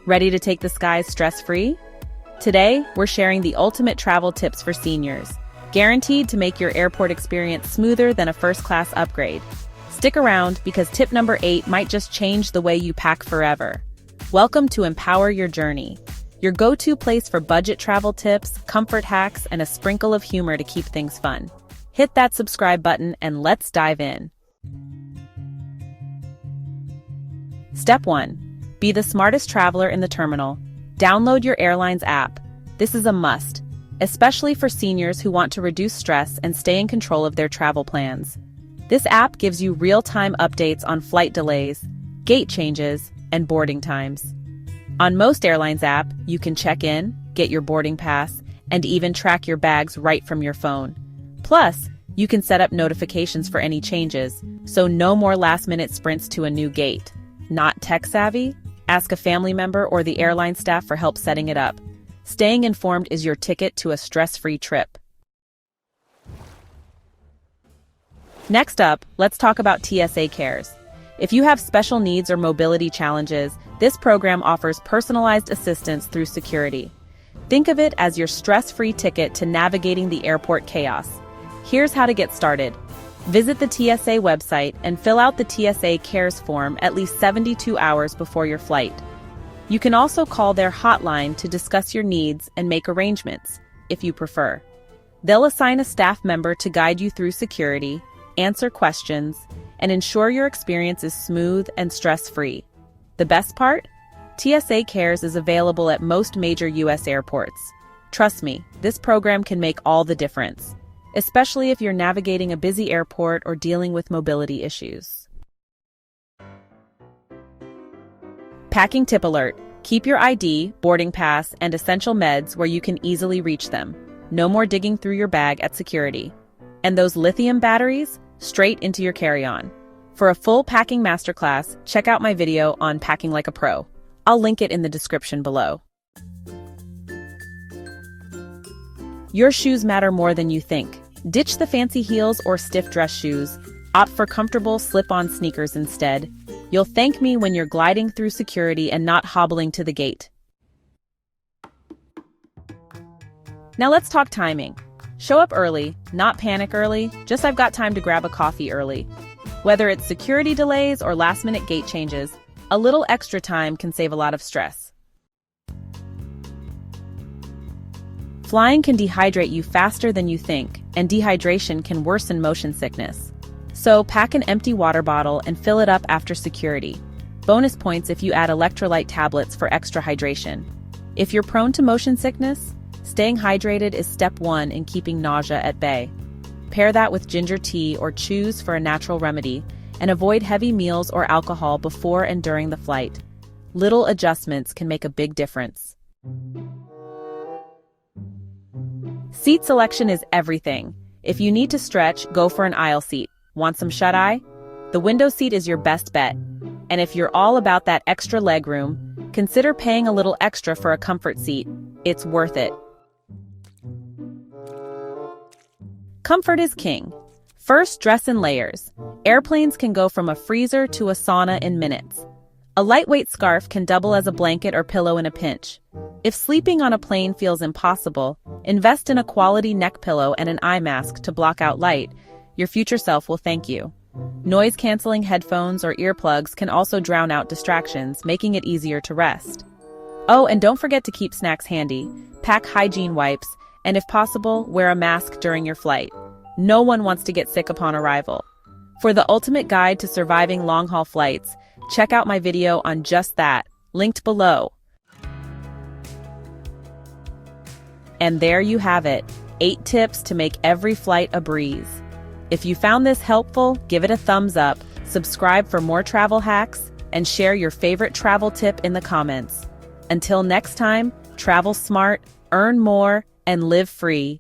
Ready to take the skies stress-free? Today, we're sharing the ultimate travel tips for seniors, guaranteed to make your airport experience smoother than a first-class upgrade. Stick around because tip number 8 might just change the way you pack forever. Welcome to Empower Your Journey, your go-to place for budget travel tips, comfort hacks, and a sprinkle of humor to keep things fun. Hit that subscribe button and let's dive in. Step 1. Be the smartest traveler in the terminal. Download your airline's app. This is a must, especially for seniors who want to reduce stress and stay in control of their travel plans. This app gives you real-time updates on flight delays, gate changes, and boarding times. On most airlines' app, you can check in, get your boarding pass, and even track your bags right from your phone. Plus, you can set up notifications for any changes, so no more last-minute sprints to a new gate. Not tech-savvy? Ask a family member or the airline staff for help setting it up. Staying informed is your ticket to a stress-free trip. Next up, let's talk about TSA Cares. If you have special needs or mobility challenges, this program offers personalized assistance through security. Think of it as your stress-free ticket to navigating the airport chaos. Here's how to get started. Visit the TSA website and fill out the TSA Cares form at least 72 hours before your flight. You can also call their hotline to discuss your needs and make arrangements, if you prefer. They'll assign a staff member to guide you through security, answer questions, and ensure your experience is smooth and stress-free. The best part? TSA Cares is available at most major U.S. airports. Trust me, this program can make all the difference, especially if you're navigating a busy airport or dealing with mobility issues. Packing tip alert. Keep your ID, boarding pass, and essential meds where you can easily reach them. No more digging through your bag at security. And those lithium batteries? Straight into your carry-on. For a full packing masterclass, check out my video on Packing Like a Pro. I'll link it in the description below. Your shoes matter more than you think. Ditch the fancy heels or stiff dress shoes. Opt for comfortable slip-on sneakers instead. You'll thank me when you're gliding through security and not hobbling to the gate. Now let's talk timing. Show up early, not panic early, just I've got time to grab a coffee early. Whether it's security delays or last-minute gate changes, a little extra time can save a lot of stress. Flying can dehydrate you faster than you think, and dehydration can worsen motion sickness. So pack an empty water bottle and fill it up after security. Bonus points if you add electrolyte tablets for extra hydration. If you're prone to motion sickness, staying hydrated is step 1 in keeping nausea at bay. Pair that with ginger tea or choose for a natural remedy, and avoid heavy meals or alcohol before and during the flight. Little adjustments can make a big difference. Seat selection is everything. If you need to stretch, go for an aisle seat. Want some shut-eye? The window seat is your best bet. And if you're all about that extra legroom, consider paying a little extra for a comfort seat. It's worth it. Comfort is king. First, dress in layers. Airplanes can go from a freezer to a sauna in minutes. A lightweight scarf can double as a blanket or pillow in a pinch. If sleeping on a plane feels impossible, invest in a quality neck pillow and an eye mask to block out light. Your future self will thank you. Noise-canceling headphones or earplugs can also drown out distractions, making it easier to rest. Oh, and don't forget to keep snacks handy. Pack hygiene wipes, and if possible, wear a mask during your flight. No one wants to get sick upon arrival. For the ultimate guide to surviving long-haul flights, check out my video on just that, linked below. And there you have it, 8 tips to make every flight a breeze. If you found this helpful, give it a thumbs up, subscribe for more travel hacks, and share your favorite travel tip in the comments. Until next time, travel smart, earn more, and live free.